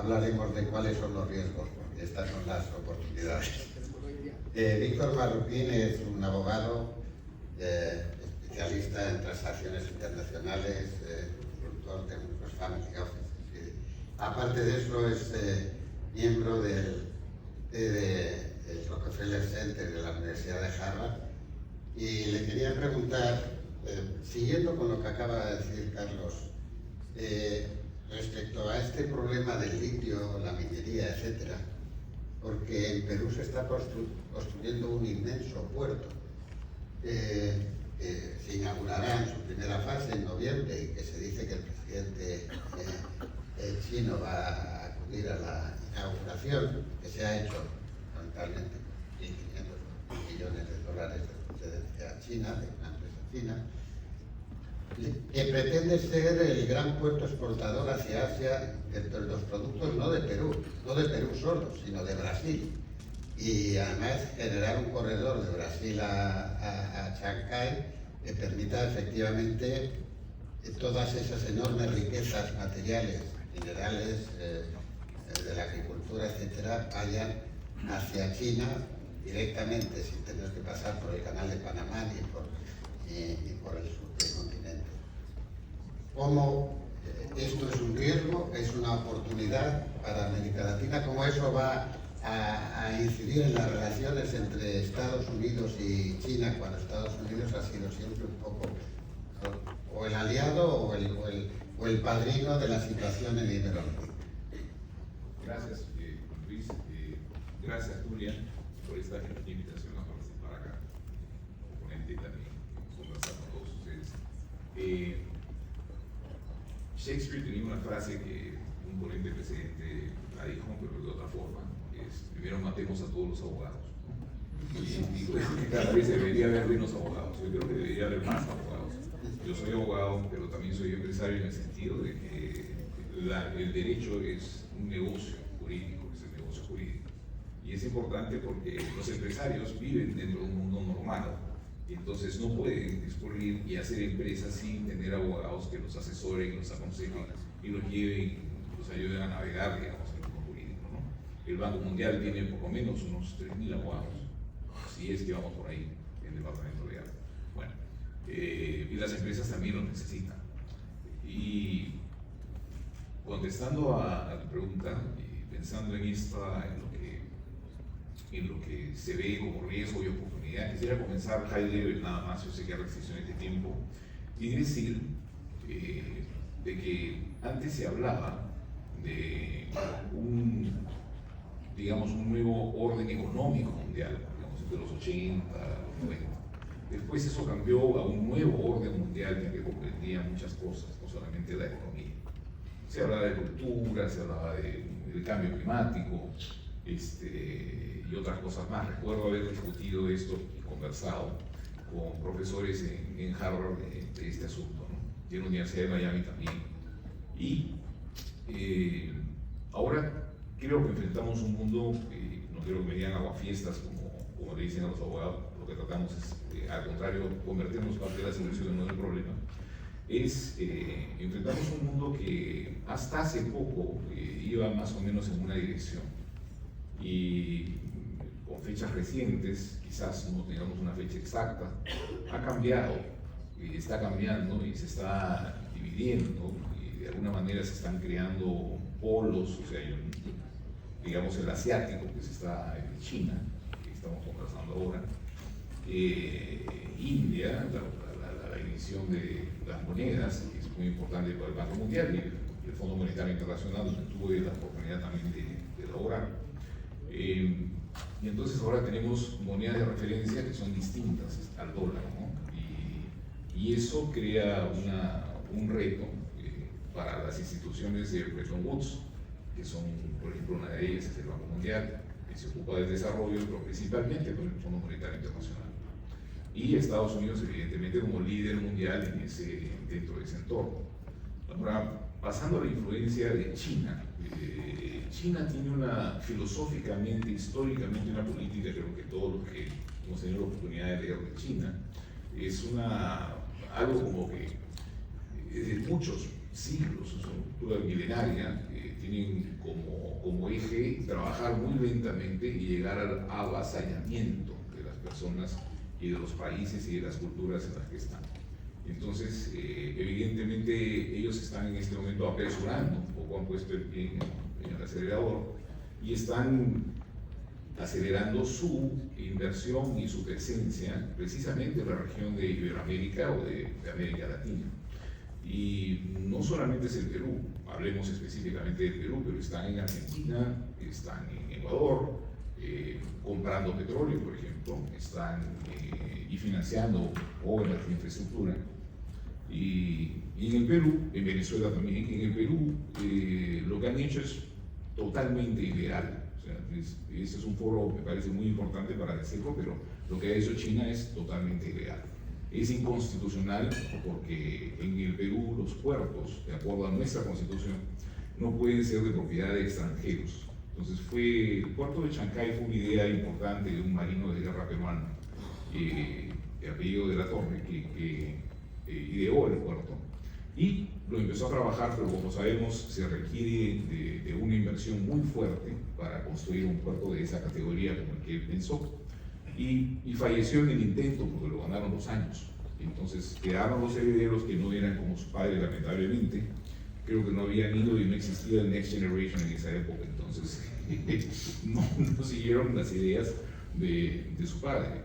hablaremos de cuáles son los riesgos, porque estas son las oportunidades. Víctor Marroquín es un abogado especialista en transacciones internacionales, consultor de muchos family offices. Aparte de eso, es miembro del Rockefeller Center de la Universidad de Harvard. Y le quería preguntar, siguiendo con lo que acaba de decir Carlos, respecto a este problema del litio, la minería, etcétera, porque en Perú se está construyendo un inmenso puerto se inaugurará en su primera fase en noviembre y que se dice que el presidente chino va a acudir a la inauguración, que se ha hecho fundamentalmente con 1.500 millones de dólares de procedencia china, de una empresa china, que pretende ser el gran puerto exportador hacia Asia de los productos no de Perú solo, sino de Brasil. Y además generar un corredor de Brasil a Chancay que permita efectivamente que todas esas enormes riquezas materiales, minerales, de la agricultura, etcétera, vayan hacia China directamente, sin tener que pasar por el canal de Panamá ni por el sur del continente. ¿Cómo esto es un riesgo, es una oportunidad para América Latina? ¿Cómo eso va a incidir en las relaciones entre Estados Unidos y China, cuando Estados Unidos ha sido siempre un poco o el aliado o el padrino de la situación en Iberoamérica? Gracias, Luis. Gracias, Julia, por esta invitación a participar acá. Como ponente también, conversar con todos ustedes. Shakespeare tenía una frase que un ponente precedente la dijo, pero de otra forma. Primero matemos a todos los abogados. Y digo que cada vez debería haber menos abogados. Yo creo que debería haber más abogados. Yo soy abogado, pero también soy empresario en el sentido de que el derecho es un negocio jurídico, es el negocio jurídico. Y es importante porque los empresarios viven dentro de un mundo normal. Y entonces no pueden discurrir y hacer empresas sin tener abogados que los asesoren, los aconsejen y los lleven, los ayuden a navegar, digamos. El Banco Mundial tiene por lo menos unos 3.000 abogados, si es que vamos por ahí, en el departamento legal. Bueno, y las empresas también lo necesitan. Y contestando a tu pregunta, pensando en lo que se ve como riesgo y oportunidad, quisiera comenzar high level nada más, yo sé que hay restricciones de tiempo, y decir de que antes se hablaba de un nuevo orden económico mundial, digamos, entre los 80, los 90. Después eso cambió a un nuevo orden mundial que comprendía muchas cosas, no solamente la economía. Se hablaba de cultura, se hablaba del cambio climático, y otras cosas más. Recuerdo haber discutido esto y conversado con profesores en Harvard de este asunto, ¿no? Y en la Universidad de Miami también. Y ahora creo que enfrentamos un mundo, no quiero que me digan aguafiestas como le dicen a los abogados, lo que tratamos es, al contrario, convertirnos parte de la solución, no del problema. Enfrentamos un mundo que hasta hace poco iba más o menos en una dirección. Y con fechas recientes, quizás no tengamos una fecha exacta, ha cambiado, está cambiando y se está dividiendo, y de alguna manera se están creando polos, o sea, digamos el asiático, que está en China, que estamos conversando ahora, India, la emisión de las monedas, que es muy importante para el Banco Mundial y el Fondo Monetario Internacional, donde tuve la oportunidad también de laborar. Y entonces ahora tenemos monedas de referencia que son distintas al dólar, ¿no? Y eso crea un reto para las instituciones de Bretton Woods, que son, por ejemplo, una de ellas es el Banco Mundial, que se ocupa del desarrollo, pero principalmente con el Fondo Monetario Internacional. Y Estados Unidos, evidentemente, como líder mundial dentro de ese entorno. Ahora, pasando a la influencia de China, China tiene filosóficamente, históricamente, una política, creo que todos los que hemos tenido la oportunidad de leer de China, es algo como que desde muchos siglos, es una cultura milenaria, tienen como como eje, trabajar muy lentamente y llegar al avasallamiento de las personas y de los países y de las culturas en las que están. Entonces, evidentemente, ellos están en este momento apresurando, un poco han puesto el pie en el acelerador y están acelerando su inversión y su presencia precisamente en la región de Iberoamérica o de América Latina. Y no solamente es el Perú, hablemos específicamente del Perú, pero están en Argentina, están en Ecuador, comprando petróleo, por ejemplo, están y financiando obras de infraestructura. Y en el Perú, en Venezuela también, en el Perú lo que han hecho es totalmente ilegal. O sea, este es un foro, me parece muy importante para decirlo, pero lo que ha hecho China es totalmente ilegal. Es inconstitucional porque en el Perú los puertos, de acuerdo a nuestra constitución, no pueden ser de propiedad de extranjeros. Entonces el puerto de Chancay fue una idea importante de un marino de guerra peruano, de apellido de la Torre, que ideó el puerto y lo empezó a trabajar, pero como sabemos se requiere de una inversión muy fuerte para construir un puerto de esa categoría como el que él pensó. Y falleció en el intento porque lo ganaron los años. Entonces quedaron los herederos que no eran como su padre, lamentablemente. Creo que no habían ido y no existía el Next Generation en esa época, entonces no siguieron las ideas de su padre.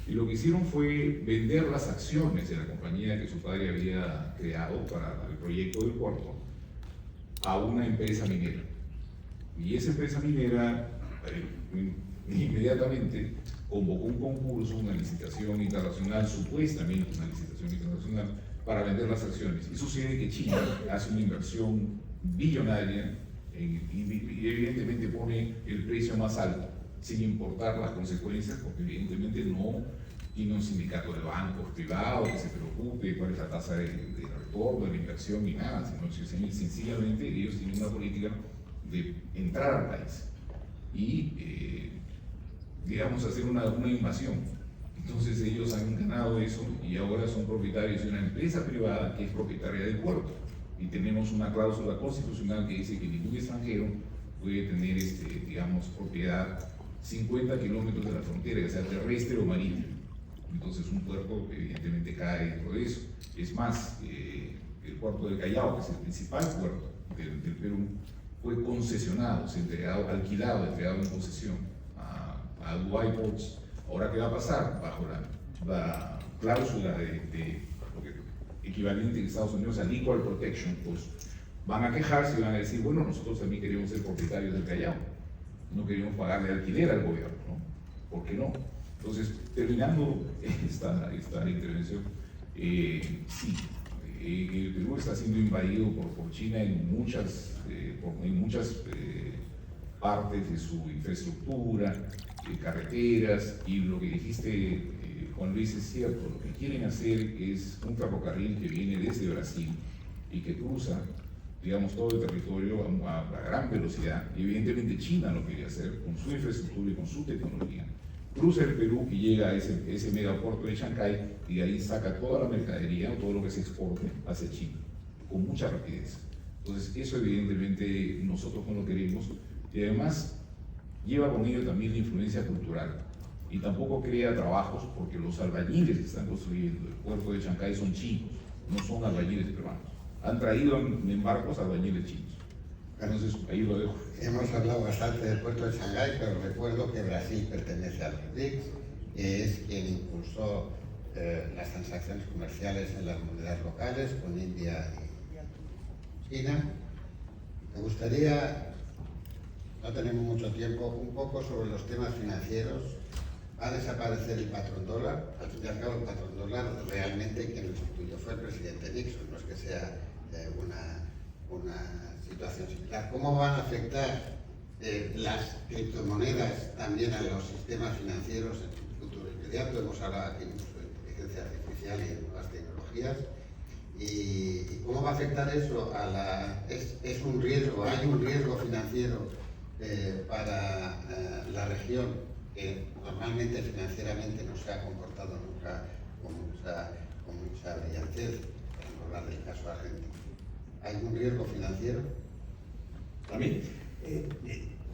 Y lo que hicieron fue vender las acciones de la compañía que su padre había creado para el proyecto del puerto a una empresa minera. Y esa empresa minera inmediatamente convocó un concurso, una licitación internacional, supuestamente una licitación internacional, para vender las acciones. Y sucede que China hace una inversión billonaria y evidentemente pone el precio más alto, sin importar las consecuencias, porque evidentemente no tiene un sindicato de bancos privados que se preocupe cuál es la tasa de retorno de la inversión ni nada, sino sencillamente ellos tienen una política de entrar al país y digamos hacer una invasión. Entonces ellos han ganado eso y ahora son propietarios de una empresa privada que es propietaria del puerto. Y tenemos una cláusula constitucional que dice que ningún extranjero puede tener, digamos, propiedad 50 kilómetros de la frontera, ya sea terrestre o marítimo. Entonces un puerto evidentemente cae dentro de eso. Es más, el puerto del Callao, que es el principal puerto del Perú, fue concesionado, alquilado, entregado en concesión a Dubai Ports. Ahora, ¿qué va a pasar? Bajo la cláusula de lo que equivalente en Estados Unidos a Equal Protection, pues van a quejarse y van a decir, bueno, nosotros también queremos ser propietarios del Callao, no queremos pagarle alquiler al gobierno, ¿no? ¿Por qué no? Entonces, terminando esta intervención, sí, el Perú está siendo invadido por China en muchas partes de su infraestructura, carreteras, y lo que dijiste, Juan Luis, es cierto. Lo que quieren hacer es un ferrocarril que viene desde Brasil y que cruza, digamos, todo el territorio a gran velocidad, y evidentemente China lo quiere hacer con su infraestructura y con su tecnología. Cruza el Perú y llega a ese megapuerto de Chancay, y de ahí saca toda la mercadería, todo lo que se exporte hacia China, con mucha rapidez. Entonces, eso evidentemente nosotros no lo queremos, y además lleva con ello también la influencia cultural, y tampoco crea trabajos, porque los albañiles que están construyendo el puerto de Chancay son chinos, no son albañiles peruanos. Han traído en barcos albañiles chinos. Entonces, ahí lo dejo. Hemos hablado bastante del puerto de Shanghái, pero recuerdo que Brasil pertenece al BRICS, que es quien impulsó las transacciones comerciales en las monedas locales con India y China. Me gustaría, no tenemos mucho tiempo, un poco sobre los temas financieros. Va a desaparecer el patrón dólar. Al fin y al cabo, el patrón dólar realmente quien lo instituyó fue el presidente Nixon, no es que sea una situación similar. ¿Cómo van a afectar las criptomonedas también a los sistemas financieros en el futuro inmediato? Hemos hablado aquí mucho de inteligencia artificial y de nuevas tecnologías. ¿Y cómo va a afectar eso es un riesgo, hay un riesgo financiero para la región que normalmente financieramente no se ha comportado nunca con mucha brillantez, por hablar del caso argentino? ¿Hay un riesgo financiero? También.